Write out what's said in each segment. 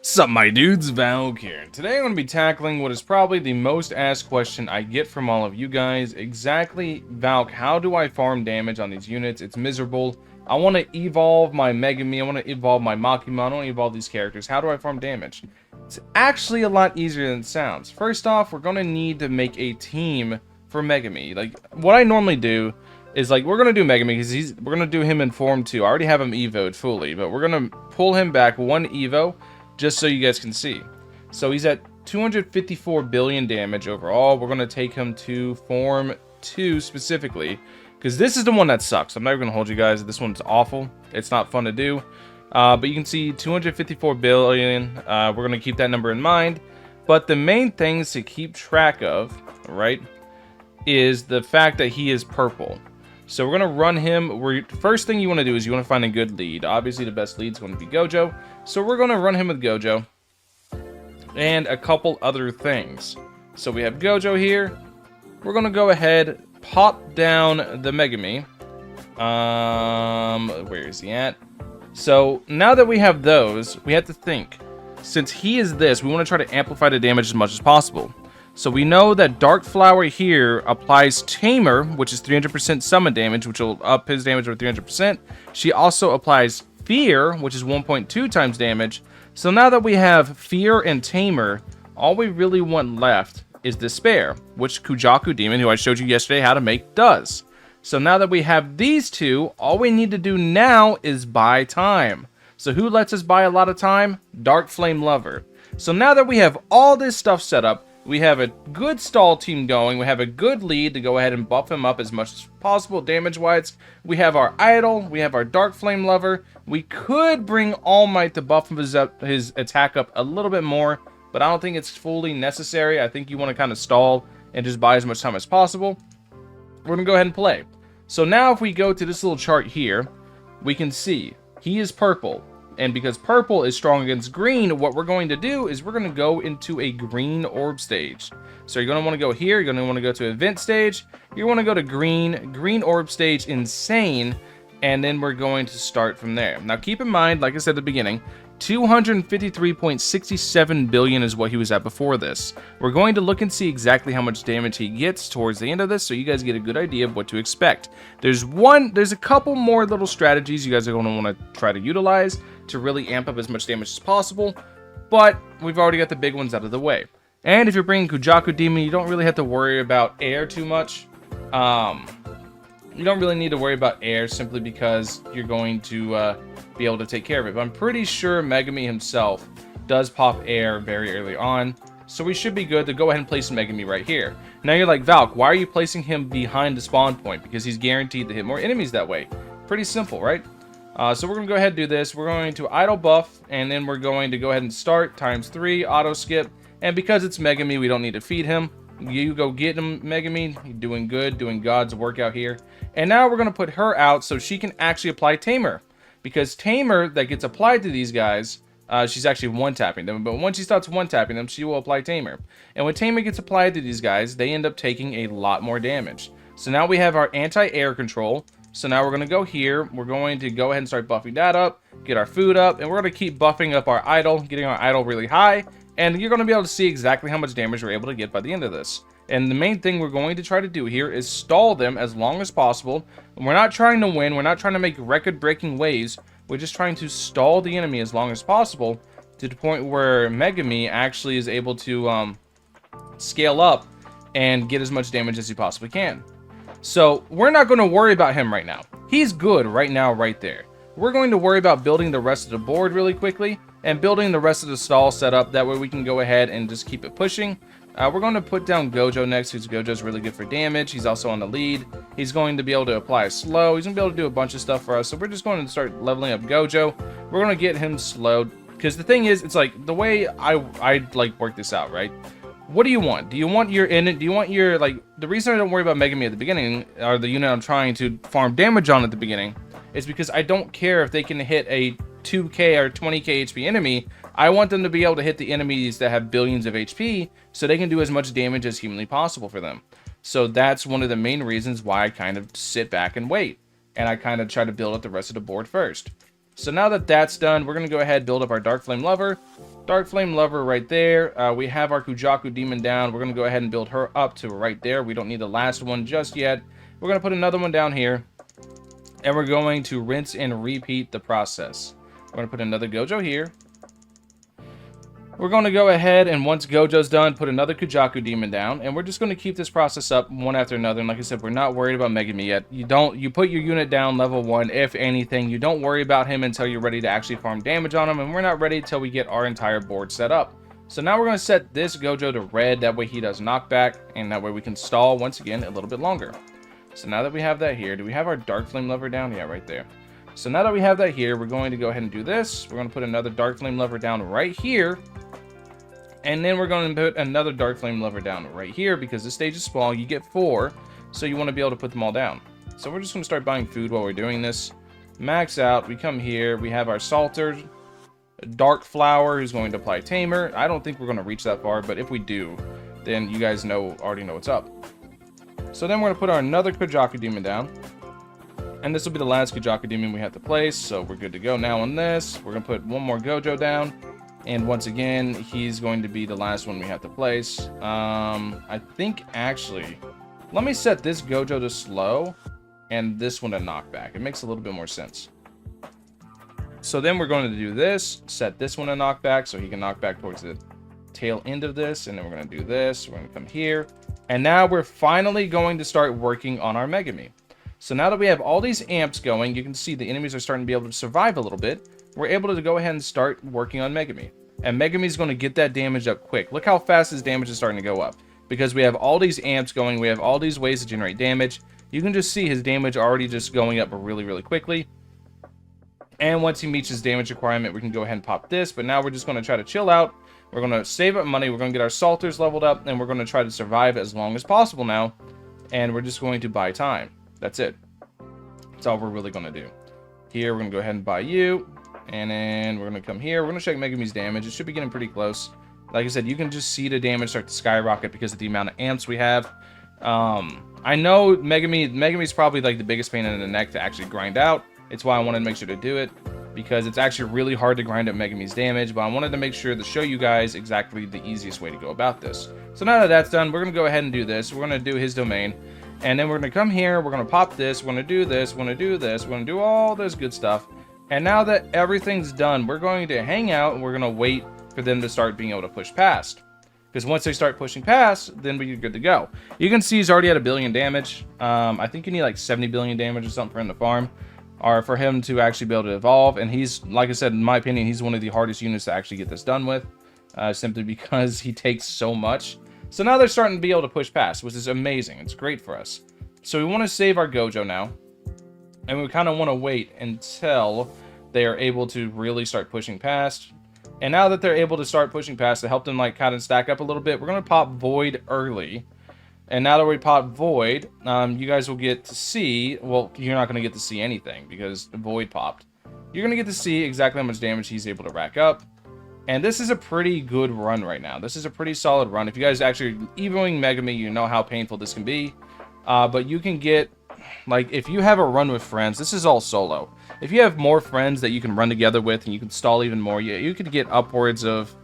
Sup my dudes, Valk here. Today I'm going to be tackling what is probably the most asked question I get from all of you guys. Exactly, Valk, how do I farm damage on these units? It's miserable. I want to evolve my Megami, I want to evolve my Makima, I want to evolve these characters. How do I farm damage? It's actually a lot easier than it sounds. First off, we're going to need to make a team for Megami. Like, what I normally do is, like, we're going to do Megami because we're going to do him in Form 2. I already have him evoed fully, but we're going to pull him back one evo just so you guys can see. So he's at 254 billion damage overall. We're going to take him to Form 2 specifically, because this is the one that sucks. I'm never going to hold you guys. This one's awful. It's not fun to do. But you can see 254 billion. We're going to keep that number in mind. But the main things to keep track of, right, is the fact that he is purple. So we're going to run him. First thing you want to do is you want to find a good lead. Obviously, the best lead is going to be Gojo. So we're going to run him with Gojo and a couple other things. So we have Gojo here. We're going to go ahead, pop down the Megami. Where is he at? So now that we have those, we have to think. Since he is this, we want to try to amplify the damage as much as possible. So we know that Dark Flower here applies Tamer, which is 300% summon damage, which will up his damage by 300%. She also applies Fear, which is 1.2 times damage. So now that we have Fear and Tamer, all we really want left is Despair, which Kujaku Demon, who I showed you yesterday how to make, does. So now that we have these two, all we need to do now is buy time. So who lets us buy a lot of time? Dark Flame Lover. So now that we have all this stuff set up, we have a good stall team going. We have a good lead to go ahead and buff him up as much as possible damage-wise. We have our idol. We have our Dark Flame Lover. We could bring All Might to buff his attack up a little bit more, but I don't think it's fully necessary. I think you want to kind of stall and just buy as much time as possible. We're going to go ahead and play. So now if we go to this little chart here, we can see he is purple. And because purple is strong against green, what we're going to do is we're going to go into a green orb stage. So you're going to want to go here. You're going to want to go to event stage. You want to go to green orb stage, insane. And then we're going to start from there. Now keep in mind, like I said at the beginning, 253.67 billion is what he was at before this. We're going to look and see exactly how much damage he gets towards the end of this, so you guys get a good idea of what to expect. There's a couple more little strategies you guys are going to want to try to utilize to really amp up as much damage as possible, but we've already got the big ones out of the way. And if you're bringing Kujaku Demon, you don't really have to worry about air too much. You don't really need to worry about air simply because you're going to be able to take care of it. But I'm pretty sure Megami himself does pop air very early on, so we should be good to go ahead and place Megami right here. Now you're like, Valk, why are you placing him behind the spawn point? Because he's guaranteed to hit more enemies that way. Pretty simple, right? So we're going to go ahead and do this. We're going to idle buff, and then we're going to go ahead and start ×3, auto skip. And because it's Megami, we don't need to feed him. You go get him, Megami. You're doing good, doing God's work out here. And now we're going to put her out so she can actually apply Tamer. Because Tamer that gets applied to these guys, she's actually one-tapping them. But once she starts one-tapping them, she will apply Tamer. And when Tamer gets applied to these guys, they end up taking a lot more damage. So now we have our anti-air control. So now we're going to go here. We're going to go ahead and start buffing that up, get our food up, and we're going to keep buffing up our idol, getting our idol really high. And you're going to be able to see exactly how much damage we're able to get by the end of this. And the main thing we're going to try to do here is stall them as long as possible. We're not trying to win. We're not trying to make record-breaking waves. We're just trying to stall the enemy as long as possible to the point where Megami actually is able to scale up and get as much damage as he possibly can. So we're not going to worry about him right now. He's good right now, right there. We're going to worry about building the rest of the board really quickly and building the rest of the stall setup. That way we can go ahead and just keep it pushing. We're going to put down Gojo next, because Gojo's really good for damage. He's also on the lead. He's going to be able to apply slow. He's going to be able to do a bunch of stuff for us. So we're just going to start leveling up Gojo. We're going to get him slowed. Because the thing is, it's like the way I like work this out, right? What do you want? Do you want your like, the reason I don't worry about Megami at the beginning, or the unit I'm trying to farm damage on at the beginning, is because I don't care if they can hit a 2k or 20k HP enemy. I want them to be able to hit the enemies that have billions of HP so they can do as much damage as humanly possible for them. So that's one of the main reasons why I kind of sit back and wait. And I kind of try to build up the rest of the board first. So now that that's done, we're going to go ahead and build up our Dark Flame Lover. Dark Flame Lover right there. We have our Kujaku Demon down. We're going to go ahead and build her up to right there. We don't need the last one just yet. We're going to put another one down here. And we're going to rinse and repeat the process. We're going to put another Gojo here. We're going to go ahead and once Gojo's done, put another Kujaku Demon down. And we're just going to keep this process up one after another. And like I said, we're not worried about Megami yet. You put your unit down level 1, if anything. You don't worry about him until you're ready to actually farm damage on him. And we're not ready until we get our entire board set up. So now we're going to set this Gojo to red. That way he does knockback. And that way we can stall once again a little bit longer. So now that we have that here, do we have our Dark Flame Lover down? Yeah, right there. So now that we have that here, we're going to go ahead and do this. We're going to put another Dark Flame Lover down right here. And then we're going to put another Dark Flame Lover down right here because this stage is small. You get 4, so you want to be able to put them all down. So we're just going to start buying food while we're doing this. Max out. We come here. We have our Salter, Dark Flower, who's going to apply Tamer. I don't think we're going to reach that far, but if we do, then you guys already know what's up. So then we're going to put our another Kujaku Demon down. And this will be the last Kujaku Demon we have to place, so we're good to go now on this. We're going to put one more Gojo down. And once again, he's going to be the last one we have to place. I think, actually, let me set this Gojo to slow and this one to knockback. It makes a little bit more sense. So then we're going to do this, set this one to knockback so he can knock back towards the tail end of this. And then we're going to do this. We're going to come here. And now we're finally going to start working on our Megami. So now that we have all these amps going, you can see the enemies are starting to be able to survive a little bit. We're able to go ahead and start working on Megami. And Megami's going to get that damage up quick. Look how fast his damage is starting to go up. Because we have all these amps going. We have all these ways to generate damage. You can just see his damage already just going up really, really quickly. And once he meets his damage requirement, we can go ahead and pop this. But now we're just going to try to chill out. We're going to save up money. We're going to get our Salters leveled up. And we're going to try to survive as long as possible now. And we're just going to buy time. That's it. That's all we're really going to do. Here, we're going to go ahead and buy you. And then we're going to come here. We're going to check Megami's damage. It should be getting pretty close. Like I said, you can just see the damage start to skyrocket because of the amount of amps we have. I know Megami's probably like the biggest pain in the neck to actually grind out. It's why I wanted to make sure to do it. Because it's actually really hard to grind up Megami's damage. But I wanted to make sure to show you guys exactly the easiest way to go about this. So now that that's done, we're going to go ahead and do this. We're going to do his domain. And then we're going to come here. We're going to pop this. We're going to do this. We're going to do this. We're going to do all this good stuff. And now that everything's done, we're going to hang out and we're going to wait for them to start being able to push past. Because once they start pushing past, then we're good to go. You can see he's already at 1 billion damage. I think you need like 70 billion damage or something for him to farm. Or for him to actually be able to evolve. And he's, like I said, in my opinion, he's one of the hardest units to actually get this done with. Simply because he takes so much. So now they're starting to be able to push past, which is amazing. It's great for us. So we want to save our Gojo now. And we kind of want to wait until they are able to really start pushing past. And now that they're able to start pushing past to help them like kind of stack up a little bit, we're going to pop Void early. And now that we pop Void, you guys will get to see, well, you're not going to get to see anything because Void popped. You're going to get to see exactly how much damage he's able to rack up. And this is a pretty good run right now. This is a pretty solid run. If you guys actually evoing Megami, you know how painful this can be. But you can get, like, if you have a run with friends, this is all solo. If you have more friends that you can run together with and you can stall even more, you could get upwards of,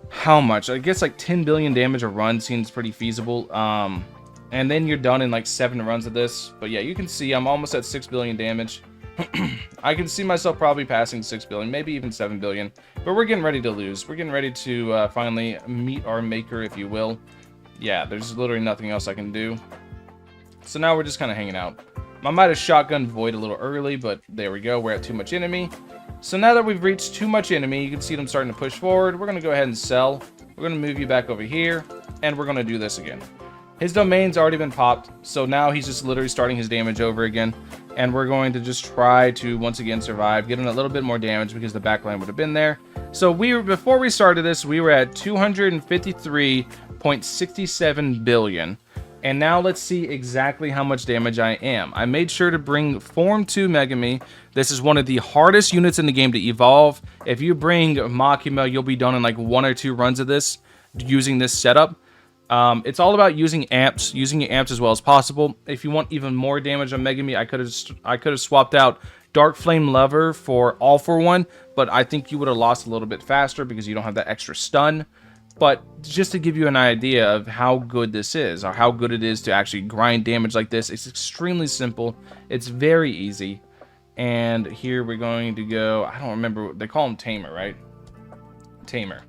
how much? I guess like 10 billion damage a run seems pretty feasible. And then you're done in like 7 runs of this. But yeah, you can see I'm almost at 6 billion damage. I can see myself probably passing 6 billion, maybe even 7 billion. But we're getting ready to lose. We're getting ready to finally meet our maker, if you will. Yeah, there's literally nothing else I can do. So now we're just kind of hanging out. I might have shotgun Void a little early, but there we go. We're at too much enemy. So now that we've reached too much enemy, you can see them starting to push forward. We're going to go ahead and sell. We're going to move you back over here, and we're going to do this again. His domain's already been popped, so now he's just literally starting his damage over again. And we're going to just try to, once again, survive, getting a little bit more damage because the backline would have been there. So before we started this, we were at 253.67 billion. And now let's see exactly how much damage I am. I made sure to bring Form 2 Megami. This is one of the hardest units in the game to evolve. If you bring Makima, you'll be done in like 1 or 2 runs of this using this setup. It's all about using your amps as well as possible. If you want even more damage on Megami, I could have swapped out Dark Flame Lover for All For One, but I think you would have lost a little bit faster because you don't have that extra stun. But just to give you an idea of how good this is, or how good it is to actually grind damage like this, it's extremely simple. It's very easy. And here we're going to go, I don't remember, they call him Tamer, right? Tamer.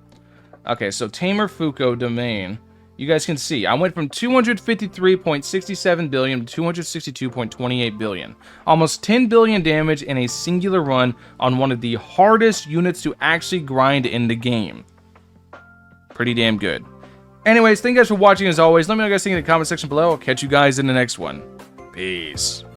Okay, so Tamer Fuko domain. You guys can see, I went from 253.67 billion to 262.28 billion. Almost 10 billion damage in a singular run on one of the hardest units to actually grind in the game. Pretty damn good. Anyways, thank you guys for watching as always. Let me know what you guys think in the comment section below. I'll catch you guys in the next one. Peace.